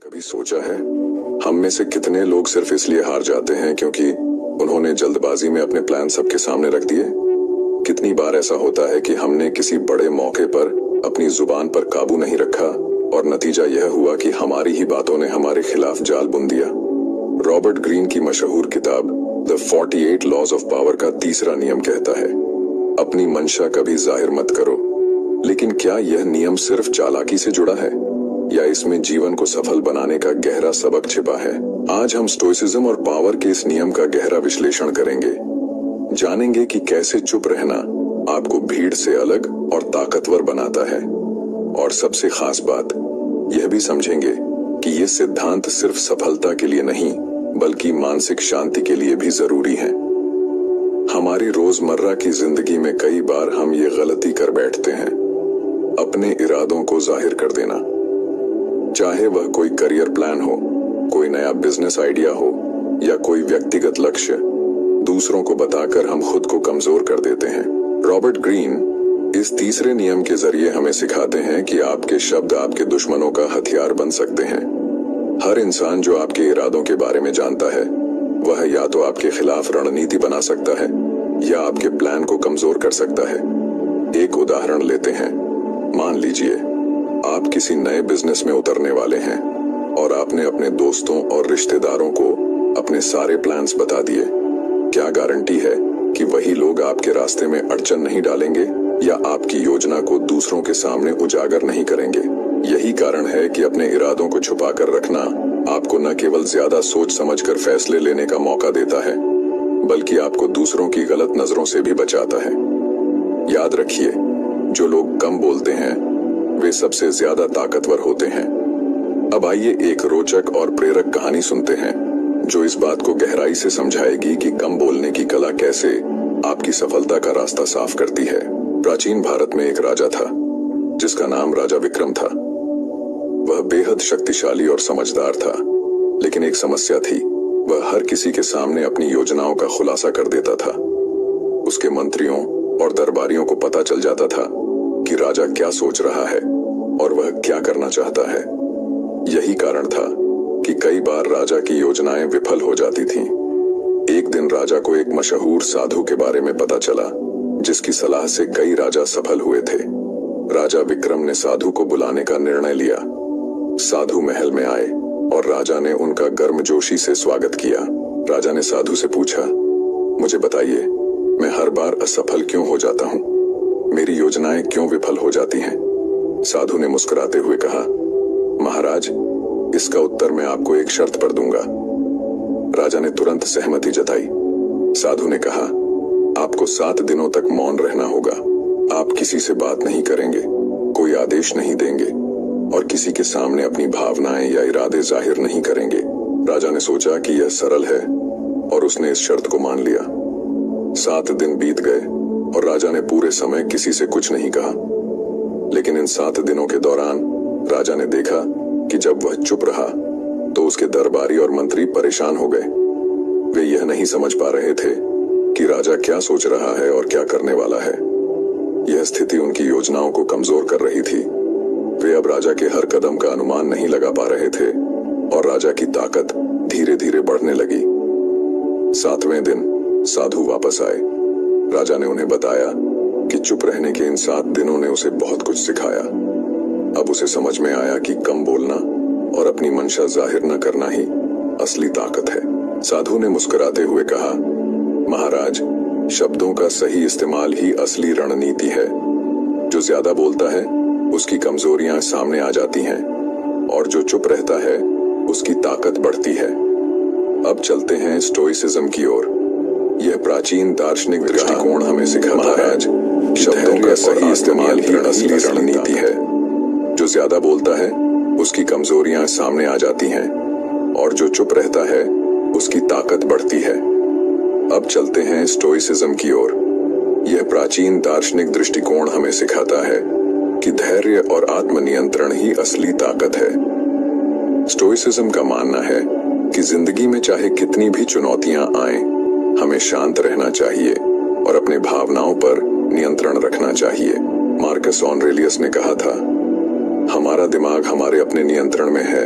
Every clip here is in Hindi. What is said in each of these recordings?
कभी सोचा है हम में से कितने लोग सिर्फ इसलिए हार जाते हैं क्योंकि उन्होंने जल्दबाजी में अपने प्लान सबके सामने रख दिए। कितनी बार ऐसा होता है कि हमने किसी बड़े मौके पर अपनी जुबान पर काबू नहीं रखा और नतीजा यह हुआ कि हमारी ही बातों ने हमारे खिलाफ जाल बुन दिया। रॉबर्ट ग्रीन की मशहूर किताब द 48 लॉज ऑफ पावर का तीसरा नियम कहता है, अपनी मंशा कभी जाहिर मत करो। लेकिन क्या यह नियम सिर्फ चालाकी से जुड़ा है या इसमें जीवन को सफल बनाने का गहरा सबक छिपा है? आज हम स्टोइसिज्म और पावर के इस नियम का गहरा विश्लेषण करेंगे। जानेंगे कि कैसे चुप रहना आपको भीड़ से अलग और ताकतवर बनाता है, और सबसे खास बात यह भी समझेंगे कि ये सिद्धांत सिर्फ सफलता के लिए नहीं बल्कि मानसिक शांति के लिए भी जरूरी है। हमारी रोजमर्रा की जिंदगी में कई बार हम ये गलती कर बैठते हैं, अपने इरादों को जाहिर कर देना, चाहे वह कोई करियर प्लान हो, कोई नया बिजनेस आइडिया हो या कोई व्यक्तिगत लक्ष्य। दूसरों को बताकर हम खुद को कमजोर कर देते हैं। रॉबर्ट ग्रीन इस तीसरे नियम के जरिए हमें सिखाते हैं कि आपके शब्द आपके दुश्मनों का हथियार बन सकते हैं। हर इंसान जो आपके इरादों के बारे में जानता है वह या तो आपके खिलाफ रणनीति बना सकता है या आपके प्लान को कमजोर कर सकता है। एक उदाहरण लेते हैं। मान लीजिए आप किसी नए बिजनेस में उतरने वाले हैं और आपने अपने दोस्तों और रिश्तेदारों को अपने सारे प्लान्स बता दिए। क्या गारंटी है कि वही लोग आपके रास्ते में अड़चन नहीं डालेंगे या आपकी योजना को दूसरों के सामने उजागर नहीं करेंगे? यही कारण है कि अपने इरादों को छुपा कर रखना आपको न केवल ज्यादा सोच समझकर फैसले लेने का मौका देता है बल्कि आपको दूसरों की गलत नजरों से भी बचाता है। याद रखिए, जो लोग कम बोलते हैं वे सबसे ज्यादा ताकतवर होते हैं। अब आइए एक रोचक और प्रेरक कहानी सुनते हैं जो इस बात को गहराई से समझाएगी कि कम बोलने की कला कैसे आपकी सफलता का रास्ता साफ करती है। प्राचीन भारत में एक राजा था जिसका नाम राजा विक्रम था। वह बेहद शक्तिशाली और समझदार था, लेकिन एक समस्या थी, वह हर किसी के सामने अपनी योजनाओं का खुलासा कर देता था। उसके मंत्रियों और दरबारियों को पता चल जाता था कि राजा क्या सोच रहा है और वह क्या करना चाहता है। यही कारण था कि कई बार राजा की योजनाएं विफल हो जाती थीं। एक दिन राजा को एक मशहूर साधु के बारे में पता चला जिसकी सलाह से कई राजा सफल हुए थे। राजा विक्रम ने साधु को बुलाने का निर्णय लिया। साधु महल में आए और राजा ने उनका गर्मजोशी से स्वागत किया। राजा ने साधु से पूछा, मुझे बताइए, मैं हर बार असफल क्यों हो जाता हूँ? मेरी योजनाएं क्यों विफल हो जाती हैं? साधु ने मुस्कुराते हुए कहा, महाराज, इसका उत्तर मैं आपको एक शर्त पर दूंगा। राजा ने तुरंत सहमति जताई। साधु ने कहा, आपको 7 दिनों तक मौन रहना होगा। आप किसी से बात नहीं करेंगे, कोई आदेश नहीं देंगे और किसी के सामने अपनी भावनाएं या इरादे जाहिर नहीं करेंगे। राजा ने सोचा कि यह सरल है और उसने इस शर्त को मान लिया। 7 दिन बीत गए और राजा ने पूरे समय किसी से कुछ नहीं कहा। लेकिन इन 7 दिनों के दौरान राजा ने देखा कि जब वह चुप रहा तो उसके दरबारी और मंत्री परेशान हो गए। वे यह नहीं समझ पा रहे थे कि राजा क्या सोच रहा है और क्या करने वाला है। यह स्थिति उनकी योजनाओं को कमजोर कर रही थी। वे अब राजा के हर कदम का अनुमान नहीं लगा पा रहे थे और राजा की ताकत धीरे धीरे बढ़ने लगी। 7वें दिन साधु वापस आए। राजा ने उन्हें बताया कि चुप रहने के इन 7 दिनों ने उसे बहुत कुछ सिखाया। अब उसे समझ में आया कि कम बोलना और अपनी मंशा जाहिर न करना ही असली ताकत है। साधु ने मुस्कुराते हुए कहा, महाराज, शब्दों का सही इस्तेमाल ही असली रणनीति है। जो ज्यादा बोलता है उसकी कमजोरियां सामने आ जाती हैं और जो चुप रहता है उसकी ताकत बढ़ती है। अब चलते हैं स्टोइसिज्म की ओर। यह प्राचीन दार्शनिक दृष्टिकोण हमें सिखाता है शब्दों का सही इस्तेमाल ही असली रणनीति है। जो ज्यादा बोलता है उसकी कमजोरियां सामने आ जाती हैं और जो चुप रहता है उसकी ताकत बढ़ती है। अब चलते हैं स्टोइसिज्म की ओर। यह प्राचीन दार्शनिक दृष्टिकोण हमें सिखाता है कि धैर्य और आत्मनियंत्रण ही असली ताकत है। स्टोइसिज्म का मानना है कि जिंदगी में चाहे कितनी भी चुनौतियां आएं, हमें शांत रहना चाहिए और अपने भावनाओं पर नियंत्रण रखना चाहिए। मार्कस ऑरेलियस ने कहा था, हमारा दिमाग हमारे अपने नियंत्रण में है,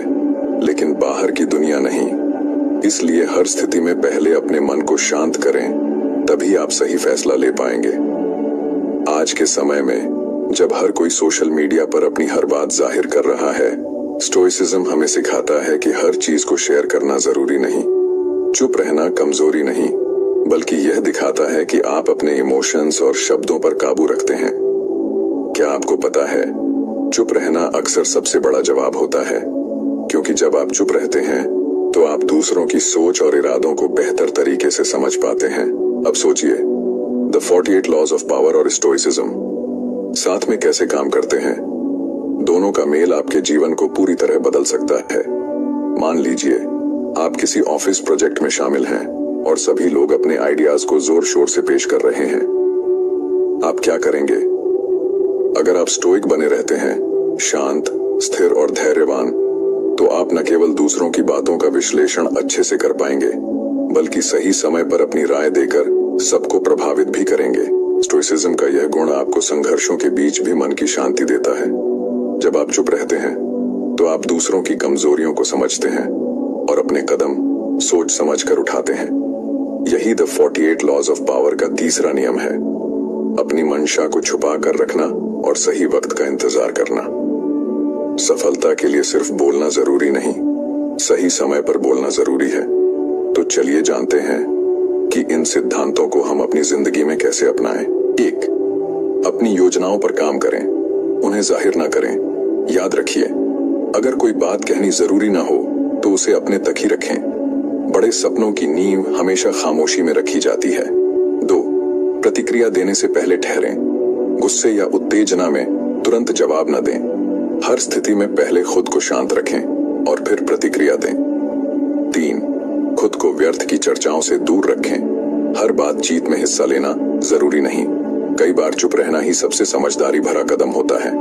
लेकिन बाहर की दुनिया नहीं। इसलिए हर स्थिति में पहले अपने मन को शांत करें, तभी आप सही फैसला ले पाएंगे। आज के समय में जब हर कोई सोशल मीडिया पर अपनी हर बात जाहिर कर रहा है, स्टोइसिज्म हमें सिखाता है कि हर चीज को शेयर करना जरूरी नहीं। चुप रहना कमजोरी नहीं, बल्कि यह दिखाता है कि आप अपने इमोशंस और शब्दों पर काबू रखते हैं। क्या आपको पता है, चुप रहना अक्सर सबसे बड़ा जवाब होता है, क्योंकि जब आप चुप रहते हैं तो आप दूसरों की सोच और इरादों को बेहतर तरीके से समझ पाते हैं। अब सोचिए, द 48 लॉज ऑफ पावर और स्टोइसिज्म साथ में कैसे काम करते हैं। दोनों का मेल आपके जीवन को पूरी तरह बदल सकता है। मान लीजिए आप किसी ऑफिस प्रोजेक्ट में शामिल हैं और सभी लोग अपने आइडियाज को जोर शोर से पेश कर रहे हैं। आप क्या करेंगे? अगर आप स्टोइक बने रहते हैं, शांत, स्थिर और धैर्यवान, तो आप न केवल दूसरों की बातों का विश्लेषण अच्छे से कर पाएंगे, बल्कि सही समय पर अपनी राय देकर सबको प्रभावित भी करेंगे। स्टोइसिज्म का यह गुण आपको संघर्षों के बीच भी मन की शांति देता है। जब आप चुप रहते हैं तो आप दूसरों की कमजोरियों को समझते हैं और अपने कदम सोच समझ कर उठाते हैं। यही द 48 लॉज ऑफ पावर का तीसरा नियम है, अपनी मंशा को छुपा कर रखना और सही वक्त का इंतजार करना। सफलता के लिए सिर्फ बोलना जरूरी नहीं, सही समय पर बोलना जरूरी है। तो चलिए जानते हैं कि इन सिद्धांतों को हम अपनी जिंदगी में कैसे अपनाएं। 1. अपनी योजनाओं पर काम करें, उन्हें जाहिर ना करें। याद रखिए, अगर कोई बात कहनी जरूरी ना हो तो उसे अपने तक ही रखें। बड़े सपनों की नींव हमेशा खामोशी में रखी जाती है। 2. प्रतिक्रिया देने से पहले ठहरें, गुस्से या उत्तेजना में तुरंत जवाब न दें। हर स्थिति में पहले खुद को शांत रखें और फिर प्रतिक्रिया दें। 3. खुद को व्यर्थ की चर्चाओं से दूर रखें। हर बातचीत में हिस्सा लेना जरूरी नहीं, कई बार चुप रहना ही सबसे समझदारी भरा कदम होता है।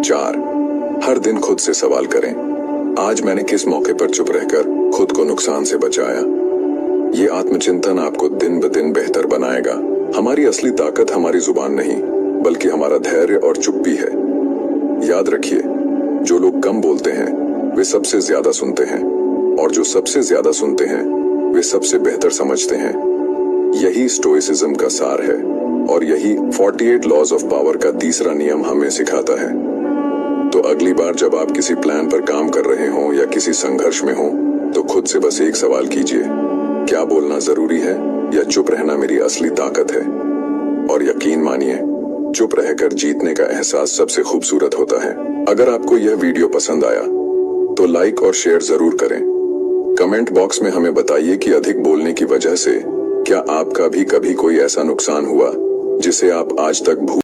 4. हर दिन खुद से सवाल करें, आज मैंने किस मौके पर चुप रहकर खुद को नुकसान से बचाया। ये आत्मचिंतन आपको दिन ब दिन बेहतर बनाएगा। हमारी असली ताकत हमारी जुबान नहीं, बल्कि हमारा धैर्य और चुप्पी है। याद रखिए, जो लोग कम बोलते हैं वे सबसे ज्यादा सुनते हैं, और जो सबसे ज्यादा सुनते हैं वे सबसे बेहतर समझते हैं। यही स्टोइसिज्म का सार है और यही 48 लॉज ऑफ पावर का तीसरा नियम हमें सिखाता है। तो अगली बार जब आप किसी प्लान पर काम कर रहे हों या किसी संघर्ष में हों, तो खुद से बस एक सवाल कीजिए, क्या बोलना जरूरी है या चुप रहना मेरी असली ताकत है? और यकीन मानिए, चुप रहकर जीतने का एहसास सबसे खूबसूरत होता है। अगर आपको यह वीडियो पसंद आया तो लाइक और शेयर जरूर करें। कमेंट बॉक्स में हमें बताइए कि अधिक बोलने की वजह से क्या आपका भी कभी कोई ऐसा नुकसान हुआ जिसे आप आज तक भूल